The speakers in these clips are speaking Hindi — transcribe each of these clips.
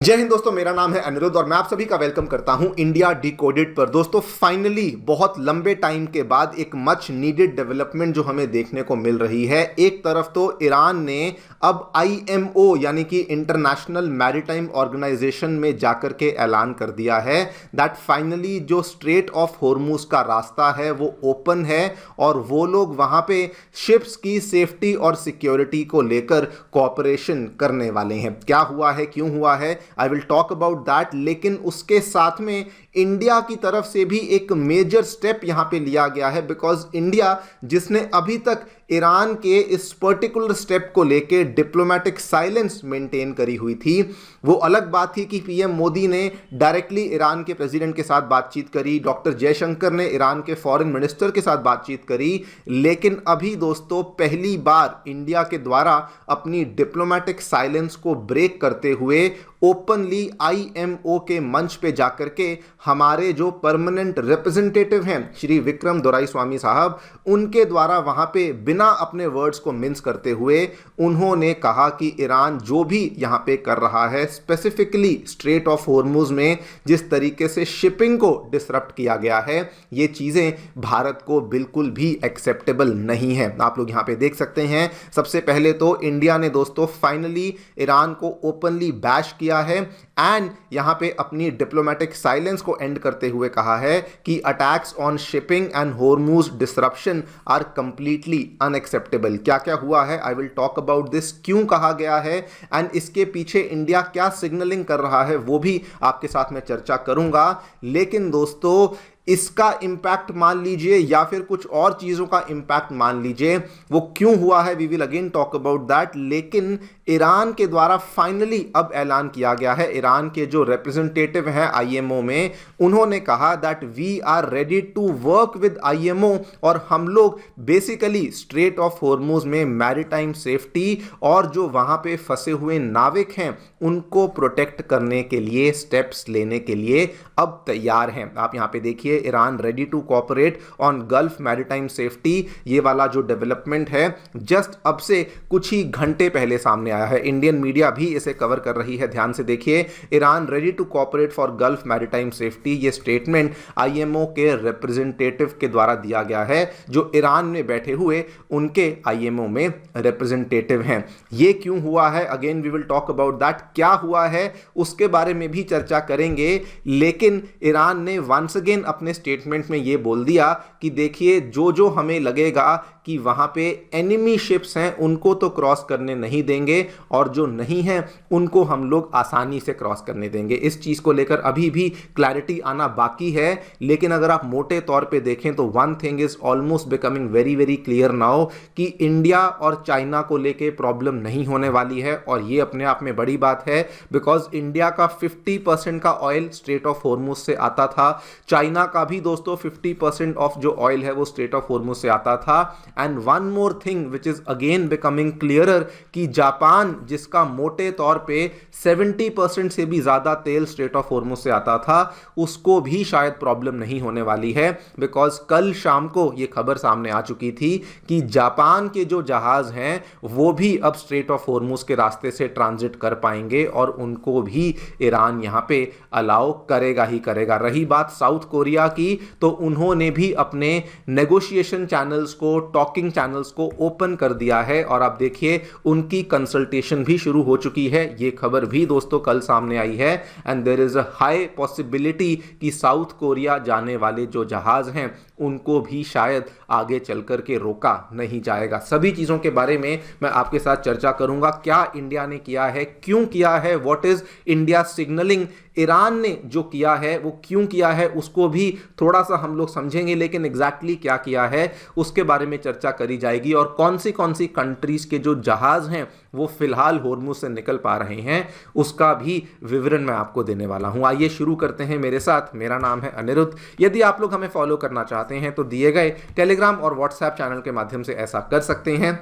जय हिंद दोस्तों, मेरा नाम है अनिरुद्ध और मैं आप सभी का वेलकम करता हूं इंडिया डिकोडेड पर। दोस्तों फाइनली बहुत लंबे टाइम के बाद एक मच नीडेड डेवलपमेंट जो हमें देखने को मिल रही है। एक तरफ तो ईरान ने अब आईएमओ यानी कि इंटरनेशनल मैरीटाइम ऑर्गेनाइजेशन में जाकर के ऐलान कर दिया है दैट फाइनली जो स्ट्रेट ऑफ होर्मुज का रास्ता है वो ओपन है और वो लोग वहां पे शिप्स की सेफ्टी और सिक्योरिटी को लेकर कोऑपरेशन करने वाले हैं। क्या हुआ है, क्यों हुआ है, I will talk about that. लेकिन उसके साथ में इंडिया की तरफ से भी एक मेजर स्टेप यहां पे लिया गया है, बिकॉज इंडिया जिसने अभी तक ईरान के इस पर्टिकुलर स्टेप को लेके डिप्लोमेटिक साइलेंस मेंटेन करी हुई थी। वो अलग बात थी कि पीएम मोदी ने डायरेक्टली ईरान के प्रेसिडेंट के साथ बातचीत करी, डॉक्टर जयशंकर ने ईरान के फॉरेन मिनिस्टर के साथ बातचीत करी, लेकिन अभी दोस्तों पहली बार इंडिया के द्वारा अपनी डिप्लोमेटिक साइलेंस को ब्रेक करते हुए ओपनली आईएमओ के मंच पे जाकर के हमारे जो परमानेंट रिप्रेजेंटेटिव हैं श्री विक्रम दोराईस्वामी साहब, उनके द्वारा वहां पे बिना अपने वर्ड्स को मिन्स करते हुए उन्होंने कहा कि ईरान जो भी यहां पे कर रहा है, स्पेसिफिकली स्ट्रेट ऑफ होर्मुज में जिस तरीके से शिपिंग को डिसरप्ट किया गया है, ये चीजें भारत को बिल्कुल भी एक्सेप्टेबल नहीं है। आप लोग यहां पे देख सकते हैं, सबसे पहले तो इंडिया ने दोस्तों फाइनली ईरान को ओपनली बैश किया है एंड यहां पे अपनी डिप्लोमेटिक साइलेंस को एंड करते हुए कहा है कि attacks on shipping and Hormuz disruption are completely unacceptable. क्या क्या हुआ है, I will talk about this, क्यों कहा गया है एंड इसके पीछे इंडिया क्या सिग्नलिंग कर रहा है वो भी आपके साथ में चर्चा करूंगा। लेकिन दोस्तों इसका इंपैक्ट मान लीजिए या फिर कुछ और चीजों का इंपैक्ट मान लीजिए, वो क्यों हुआ है we will again talk about that. लेकिन ईरान के द्वारा फाइनली अब ऐलान किया गया है, ईरान के जो रिप्रेजेंटेटिव हैं आईएमओ में, उन्होंने कहा that we are ready to work with IMO और हम लोग बेसिकली स्ट्रेट ऑफ होर्मुज में मैरीटाइम सेफ्टी और जो वहां पे फंसे हुए नाविक हैं उनको प्रोटेक्ट करने के लिए स्टेप्स लेने के लिए अब तैयार हैं। आप यहां पे देखिए, Iran ready to cooperate on Gulf maritime safety, ये वाला जो डेवलपमेंट है जस्ट अब से कुछ ही घंटे पहले सामने आया है। इंडियन मीडिया भी इसे कवर कर रही है, ध्यान से देखिए। Iran ready to cooperate for Gulf maritime safety, ये स्टेटमेंट आईएमओ के रिप्रेजेंटेटिव के द्वारा दिया गया है जो ईरान में बैठे हुए उनके आईएमओ में रिप्रेजेंटेटिव हैं। ये क्यों हुआ है, again we will talk about that. क्या हुआ है उसके बारे में भी चर्चा करेंगे। लेकिन ईरान ने वंस अगेन अपने स्टेटमेंट में यह बोल दिया कि देखिए जो जो हमें लगेगा कि वहां पे एनिमी शिप्स हैं उनको तो क्रॉस करने नहीं देंगे और जो नहीं है उनको हम लोग आसानी से क्रॉस करने देंगे। इस चीज को लेकर अभी भी क्लैरिटी आना बाकी है, लेकिन अगर आप मोटे तौर पे देखें तो one thing is almost becoming very very clear now कि इंडिया और चाइना को लेके प्रॉब्लम नहीं होने वाली है। और ये अपने आप में बड़ी बात है, बिकॉज इंडिया का 50% का ऑयल स्ट्रेट ऑफ होर्मुज से आता था, चाइना का भी दोस्तों 50% ऑफ जो ऑयल है वो स्ट्रेट ऑफ होर्मुज से आता था। And one more thing which is again becoming clearer कि जापान जिसका मोटे तौर पे 70% से भी ज्यादा तेल स्ट्रेट ऑफ होर्मुज से आता था, उसको भी शायद प्रॉब्लम नहीं होने वाली है, बिकॉज कल शाम को यह खबर सामने आ चुकी थी कि जापान के जो जहाज हैं वो भी अब स्ट्रेट ऑफ होर्मुज के रास्ते से ट्रांजिट कर पाएंगे और उनको भी ईरान यहां पे अलाउ करेगा ही करेगा। रही बात साउथ कोरिया की, तो उन्होंने भी अपने नेगोशिएशन चैनल्स को, टॉकिंग चैनल्स को ओपन कर दिया है और आप देखिए उनकी कंसल्टेशन भी शुरू हो चुकी है। ये खबर भी दोस्तों कल सामने आई है and there is a high possibility कि साउथ कोरिया जाने वाले जो जहाज हैं उनको भी शायद आगे चलकर के रोका नहीं जाएगा। सभी चीजों के बारे में मैं आपके साथ चर्चा करूंगा। क्या इंडिया ने किया है, क्यों किया है, what is India signalling, Iran ने जो किया है वो क्यों किया है, उसको भी थोड़ा सा हम लोग समझेंगे। लेकिन एग्जैक्टली क्या किया है उसके बारे में चर्चा करी जाएगी और कौन सी कंट्रीज के जो जहाज हैं वो फिलहाल होर्मुज से निकल पा रहे हैं उसका भी विवरण मैं आपको देने वाला हूं। आइए शुरू करते हैं मेरे साथ। मेरा नाम है अनिरुद्ध। यदि आप लोग हमें फॉलो करना चाहते हैं तो दिए गए टेलीग्राम और व्हाट्सएप चैनल के माध्यम से ऐसा कर सकते हैं।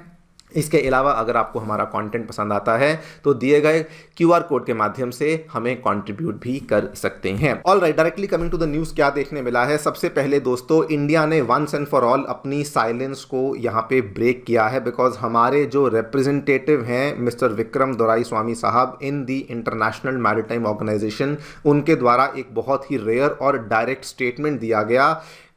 इसके अलावा अगर आपको हमारा कंटेंट पसंद आता है तो दिए गए क्यूआर कोड के माध्यम से हमें कंट्रीब्यूट भी कर सकते हैं। All right, directly coming to the news, क्या देखने मिला है। सबसे पहले दोस्तों, इंडिया ने वंस एंड फॉर ऑल अपनी साइलेंस को यहाँ पे ब्रेक किया है, बिकॉज हमारे जो रिप्रेजेंटेटिव हैं मिस्टर विक्रम दोराईस्वामी साहब in the International Maritime Organization, उनके द्वारा एक बहुत ही रेयर और डायरेक्ट स्टेटमेंट दिया गया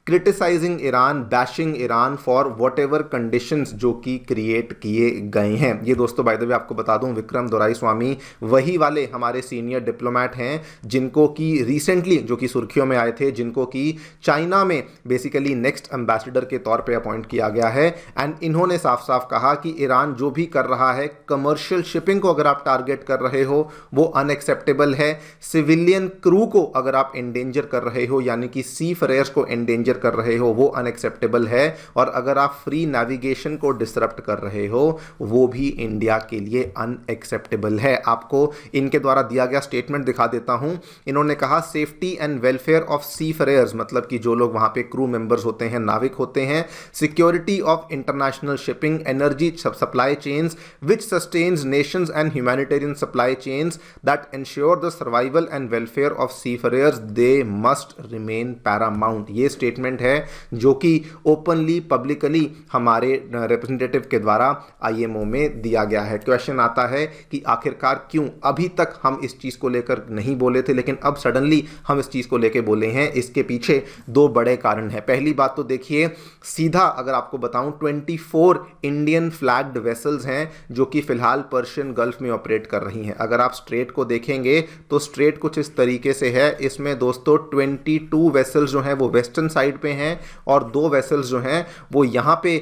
criticising Iran, bashing Iran for whatever conditions जो कि क्रिएट किए गए हैं। ये दोस्तों बाय द वे आपको बता दूं, विक्रम दोराईस्वामी वही वाले हमारे सीनियर डिप्लोमेट हैं जिनको कि रिसेंटली जो कि सुर्खियों में आए थे, जिनको कि चाइना में बेसिकली नेक्स्ट एम्बेसडर के तौर पे अपॉइंट किया गया है। एंड इन्होंने साफ साफ कहा कि ईरान जो भी कर रहा है, कमर्शियल शिपिंग को अगर आप टारगेट कर रहे हो वो अनएक्सेप्टेबल है। सिविलियन क्रू को अगर आप एंडेंजर कर रहे हो, यानी कि सी फेयर्स को एंडेंजर कर रहे हो, वो अनएक्सेप्टेबल है। और अगर आप फ्री नेविगेशन को डिसरप्ट कर रहे हो, वो भी इंडिया के लिए अनएक्सेप्टेबल है। आपको इनके द्वारा दिया गया स्टेटमेंट दिखा देता हूं। इन्होंने कहा safety and welfare of seafarers, मतलब कि जो लोग वहां पे क्रू मेंबर्स होते हैं, नाविक होते हैं, security of international shipping, energy supply chains which sustains nations and humanitarian supply chains that ensure the survival and welfare of seafarers, they must remain paramount. ये स्टेटमेंट है जो कि ओपनली पब्लिकली हमारे रिप्रेजेंटेटिव के द्वारा आईएमओ में दिया गया है। क्वेश्चन आता है कि आखिरकार क्यों अभी तक हम इस चीज को लेकर नहीं बोले थे, लेकिन अब सडनली हम इस चीज को लेकर बोले हैं। इसके पीछे दो बड़े कारण हैं। पहली बात तो देखिए, सीधा अगर आपको बताऊं, 24 इंडियन फ्लैग्ड वेसल्स हैं जो कि फिलहाल पर्शियन गल्फ में ऑपरेट कर रही हैं। अगर आप स्ट्रेट को देखेंगे तो स्ट्रेट कुछ इस तरीके से है। इसमें दोस्तों 22 वेसल्स जो हैं वो वेस्टर्न साइड पे हैं और 2 वेसल्स जो हैं वो यहां पे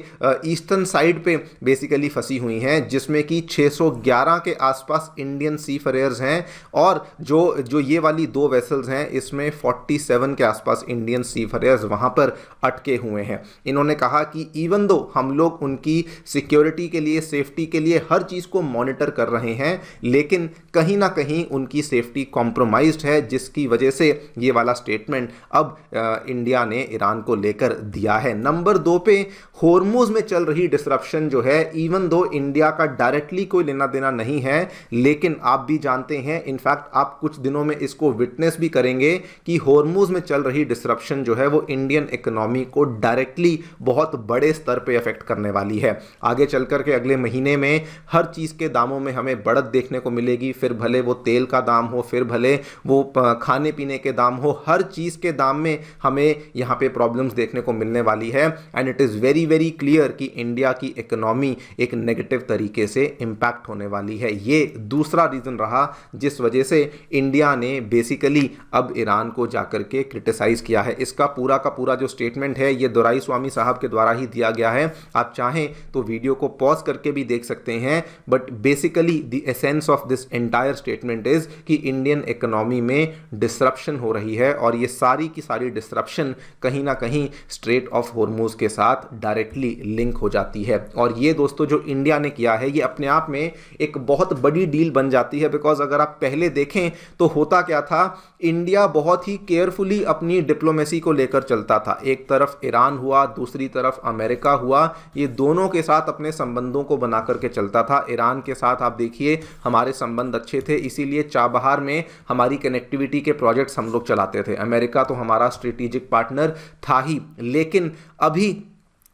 ईस्टर्न साइड पे बेसिकली फंसी हुई हैं, जिसमें कि 611 के आसपास इंडियन सी फेयर्स हैं और जो ये वाली 2 वेसल्स हैं इसमें 47 के आसपास इंडियन सी फेयर्स वहां पर अटके हुए हैं। इन्होंने कहा कि इवन दो हम लोग उनकी सिक्योरिटी के लिए, सेफ्टी के लिए हर चीज को मॉनिटर कर रहे हैं, लेकिन कहीं ना कहीं उनकी सेफ्टी कॉम्प्रोमाइज्ड है, जिसकी वजह से ये वाला स्टेटमेंट अब इंडिया ने ईरान को लेकर दिया है। नंबर 2 पे होर्मुज में चल रही डिसरप्शन जो है, इवन दो इंडिया का डायरेक्टली कोई लेना देना नहीं है, लेकिन आप भी जानते हैं, इनफैक्ट आप कुछ दिनों में इसको विटनेस भी करेंगे कि होर्मुज में चल रही डिसरप्शन जो है वो इंडियन इकोनॉमी को डायरेक्टली बहुत बड़े स्तर पे अफेक्ट करने वाली है। आगे चल कर के अगले महीने में हर चीज के दामों में हमें बढ़त देखने को मिलेगी, फिर भले वो तेल का दाम हो, फिर भले वो खाने पीने के दाम हो, हर चीज के दाम में हमें यहाँ पे प्रॉब्लम्स देखने को मिलने वाली है। And it is very very clear कि इंडिया की इकोनॉमी एक नेगेटिव तरीके से इंपैक्ट होने वाली है। ये दूसरा रीज़न रहा जिस वजह से इंडिया ने बेसिकली अब ईरान को जाकर के क्रिटिसाइज किया है। इसका पूरा का पूरा जो स्टेटमेंट है ये दोराईस्वामी साहब के द्वारा ही दिया गया है। आप चाहें तो वीडियो को पॉज करके भी देख सकते हैं, but basically the essence of this entire statement is कि इंडियन इकोनॉमी में डिसरप्शन हो रही है और ये सारी की सारी डिसरप्शन कहीं ना कहीं स्ट्रेट ऑफ होर्मुज के साथ डायरेक्टली लिंक हो जाती है। और ये दोस्तों जो इंडिया ने किया है ये अपने आप में एक बहुत बड़ी डील बन जाती है, बिकॉज अगर आप पहले देखें तो होता क्या था, इंडिया बहुत ही केयरफुली अपनी डिप्लोमेसी को लेकर चलता था। एक तरफ ईरान हुआ, दूसरी तरफ अमेरिका हुआ, ये दोनों के साथ अपने संबंधों को बना करके चलता था। ईरान के साथ आप देखिए हमारे संबंध अच्छे थे, इसीलिए चाबहार में हमारी कनेक्टिविटी के प्रोजेक्ट्स हम लोग चलाते थे। अमेरिका तो हमारा स्ट्रेटेजिक पार्टनर था ही, लेकिन अभी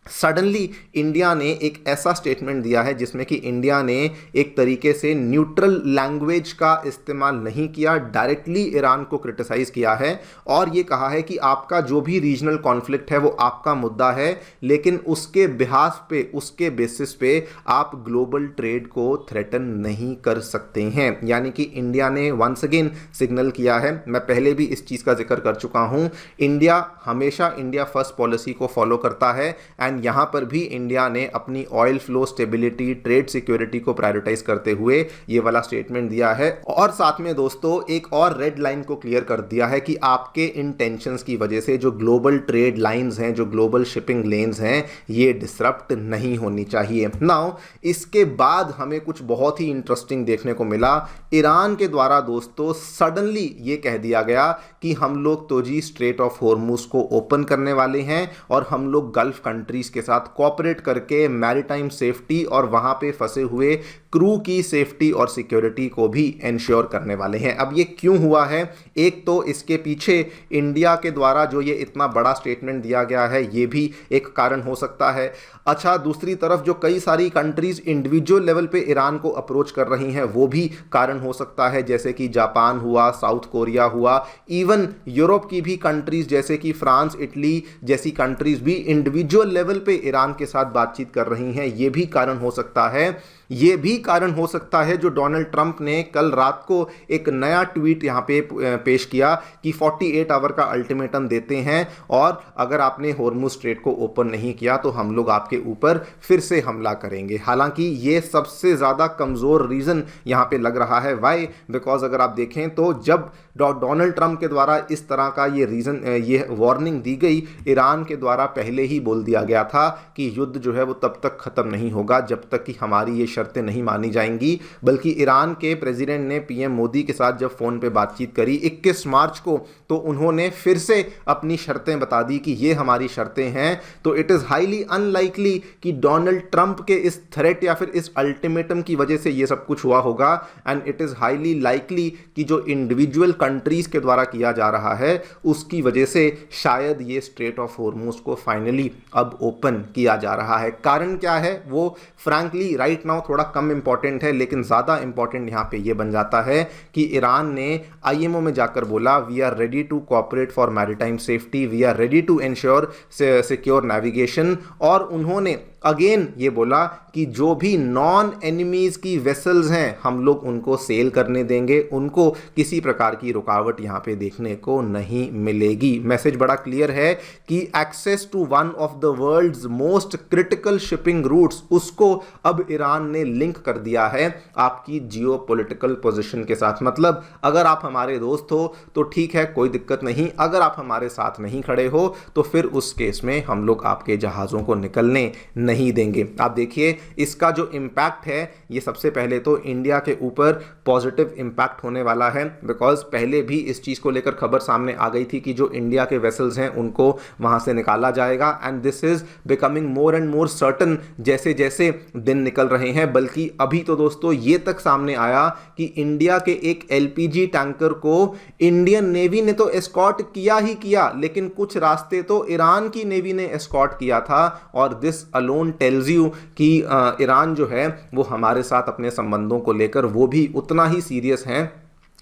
सडनली इंडिया ने एक ऐसा स्टेटमेंट दिया है जिसमें कि इंडिया ने एक तरीके से न्यूट्रल लैंग्वेज का इस्तेमाल नहीं किया, डायरेक्टली ईरान को क्रिटिसाइज किया है और ये कहा है कि आपका जो भी रीजनल कॉन्फ्लिक्ट है वो आपका मुद्दा है, लेकिन उसके बिहाफ पे, उसके बेसिस पे आप ग्लोबल ट्रेड को थ्रेटन नहीं कर सकते हैं। यानी कि इंडिया ने वंस अगेन सिग्नल किया है। मैं पहले भी इस चीज़ का जिक्र कर चुका हूँ, इंडिया हमेशा इंडिया फर्स्ट पॉलिसी को फॉलो करता है एंड यहां पर भी इंडिया ने अपनी oil flow stability, trade security को प्रायोरिटाइज करते हुए ये वाला स्टेटमेंट दिया है। और साथ में दोस्तों एक और रेड लाइन को क्लियर कर दिया है कि आपके इन टेंशंस की वजह से जो ग्लोबल ट्रेड लाइंस हैं, जो ग्लोबल शिपिंग लेन्स हैं, ये डिसरप्ट नहीं होनी चाहिए। नाउ इसके बाद हमें कुछ बहुत ही इंटरेस्टिंग देखने को मिला। ईरान के द्वारा दोस्तों सडनली ये कह दिया गया कि हम लोग तो जी स्ट्रेट ऑफ होर्मुज को ओपन करने वाले हैं और हम लोग गल्फ कंट्रीज कंट्रीज के साथ कोऑपरेट करके मैरीटाइम सेफ्टी और वहां पे फंसे हुए क्रू की सेफ्टी और सिक्योरिटी को भी इंश्योर करने वाले हैं। अब ये क्यों हुआ है? एक तो इसके पीछे इंडिया के द्वारा जो ये इतना बड़ा स्टेटमेंट दिया गया है, ये भी एक कारण हो सकता है। अच्छा, दूसरी तरफ जो कई सारी कंट्रीज इंडिविजुअल लेवल पे ईरान को अप्रोच कर रही हैं, वो भी कारण हो सकता है, जैसे कि जापान हुआ, साउथ कोरिया हुआ, इवन यूरोप की भी कंट्रीज जैसे कि फ्रांस, इटली जैसी कंट्रीज भी इंडिविजुअल लेवल पे ईरान के साथ बातचीत कर रही हैं। ये भी कारण हो सकता है। ये भी कारण हो सकता है जो डोनाल्ड ट्रंप ने कल रात को एक नया ट्वीट यहां पे पेश किया कि 48 आवर का अल्टीमेटम देते हैं और अगर आपने हॉर्मुज स्ट्रेट को ओपन नहीं किया तो हम लोग आपके ऊपर फिर से हमला करेंगे। हालांकि ये सबसे ज़्यादा कमज़ोर रीज़न यहां पे लग रहा है। वाई? बिकॉज अगर आप देखें तो जब डोनाल्ड ट्रंप के द्वारा इस तरह का ये वार्निंग दी गई, ईरान के द्वारा पहले ही बोल दिया गया था कि युद्ध जो है वो तब तक ख़त्म नहीं होगा जब तक कि हमारी ये शर्तें नहीं मानी जाएंगी। बल्कि ईरान के प्रेसिडेंट ने पीएम मोदी के साथ जब फ़ोन पे बातचीत करी 21 मार्च को, तो उन्होंने फिर से अपनी शर्तें बता दी कि ये हमारी शर्तें हैं। तो इट इज़ हाईली अनलाइकली कि डोनाल्ड ट्रंप के इस थ्रेट या फिर इस अल्टीमेटम की वजह से ये सब कुछ हुआ होगा। And it is highly likely कि जो इंडिविजुअल कंट्रीज के द्वारा किया जा रहा है उसकी वजह से शायद ये स्ट्रेट ऑफ हॉर्मुज को फाइनली अब ओपन किया जा रहा है। कारण क्या है वो फ्रैंकली राइट नाउ थोड़ा कम इंपॉर्टेंट है, लेकिन ज़्यादा इंपॉर्टेंट यहाँ पे ये बन जाता है कि ईरान ने आईएमओ में जाकर बोला we are ready to cooperate for maritime safety, we are ready to ensure secure navigation. और उन्होंने अगेन ये बोला कि जो भी नॉन एनिमीज की वेसल्स हैं हम लोग उनको सेल करने देंगे, उनको किसी प्रकार की रुकावट यहाँ पे देखने को नहीं मिलेगी। मैसेज बड़ा क्लियर है कि access to one of the world's most critical shipping routes, उसको अब ईरान ने लिंक कर दिया है आपकी जियोपॉलिटिकल पोजीशन के साथ। मतलब अगर आप हमारे दोस्त हो तो ठीक है, कोई दिक्कत नहीं, अगर आप हमारे साथ नहीं खड़े हो तो फिर उस केस में हम लोग आपके जहाज़ों को निकलने नहीं देंगे। आप देखिए इसका जो इम्पैक्ट है ये सबसे पहले तो इंडिया के ऊपर पॉजिटिव इम्पैक्ट होने वाला है, बिकॉज पहले भी इस चीज़ को लेकर खबर सामने आ गई थी कि जो इंडिया के वेसल्स हैं उनको वहां से निकाला जाएगा। And this is becoming more and more certain जैसे जैसे दिन निकल रहे हैं। बल्कि अभी तो दोस्तों ये तक सामने आया कि इंडिया के एक एलपीजी टैंकर को इंडियन नेवी ने तो एस्कॉर्ट किया ही किया, लेकिन कुछ रास्ते तो ईरान की नेवी ने एस्कॉर्ट किया था। और दिस अलोन टेल्स यू कि ईरान जो है वो हमारे साथ अपने संबंधों को लेकर वो भी उतना ही सीरियस हैं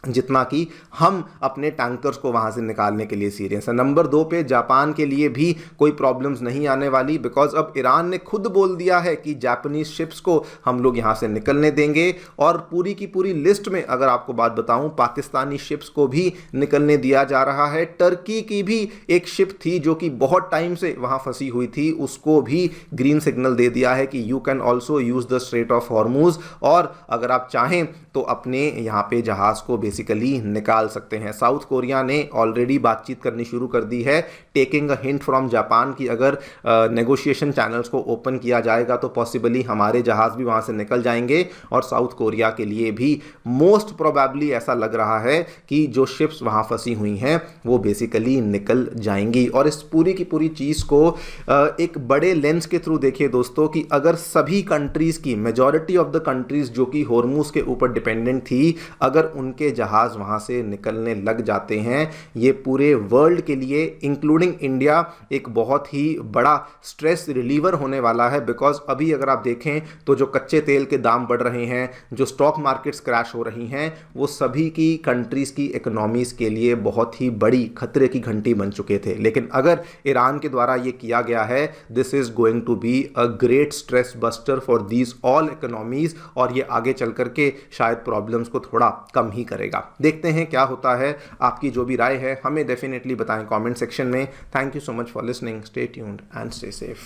जितना कि हम अपने टैंकर्स को वहां से निकालने के लिए सीरियस है। नंबर 2 पे जापान के लिए भी कोई प्रॉब्लम्स नहीं आने वाली, बिकॉज अब ईरान ने खुद बोल दिया है कि जापानीज शिप्स को हम लोग यहां से निकलने देंगे। और पूरी की पूरी लिस्ट में अगर आपको बात बताऊं, पाकिस्तानी शिप्स को भी निकलने दिया जा रहा है। टर्की की भी एक शिप थी जो कि बहुत टाइम से वहां फंसी हुई थी, उसको भी ग्रीन सिग्नल दे दिया है कि you can also use the straight of Hormuz, और अगर आप चाहें तो अपने यहाँ पे जहाज को बेसिकली निकाल सकते हैं। साउथ कोरिया ने ऑलरेडी बातचीत करनी शुरू कर दी है, taking a hint from Japan कि अगर नेगोशिएशन चैनल्स को ओपन किया जाएगा तो पॉसिबली हमारे जहाज भी वहां से निकल जाएंगे। और साउथ कोरिया के लिए भी मोस्ट प्रोबेबली ऐसा लग रहा है कि जो शिप्स वहां फंसी हुई हैं वो बेसिकली निकल जाएंगी। और इस पूरी की पूरी चीज़ को एक बड़े लेंस के थ्रू देखिए दोस्तों कि अगर सभी कंट्रीज की मेजॉरिटी ऑफ द कंट्रीज जो कि हॉर्मुज के ऊपर डिपेंडेंट थी, अगर उनके जहाज वहां से निकलने लग जाते हैं, ये पूरे वर्ल्ड के लिए इंक्लूडिंग इंडिया एक बहुत ही बड़ा स्ट्रेस रिलीवर होने वाला है। बिकॉज अभी अगर आप देखें तो जो कच्चे तेल के दाम बढ़ रहे हैं, जो स्टॉक मार्केट्स क्रैश हो रही हैं, वो सभी की कंट्रीज की इकोनॉमीज के लिए बहुत ही बड़ी खतरे की घंटी बन चुके थे। लेकिन अगर ईरान के द्वारा ये किया गया है, this is going to be a great stress buster for these all economies, और ये आगे चल करके शायद प्रॉब्लम्स को थोड़ा कम ही करेगा। देखते हैं क्या होता है। आपकी जो भी राय है हमें डेफिनेटली बताएं कमेंट सेक्शन में। Thank you so much for listening, stay tuned and stay safe.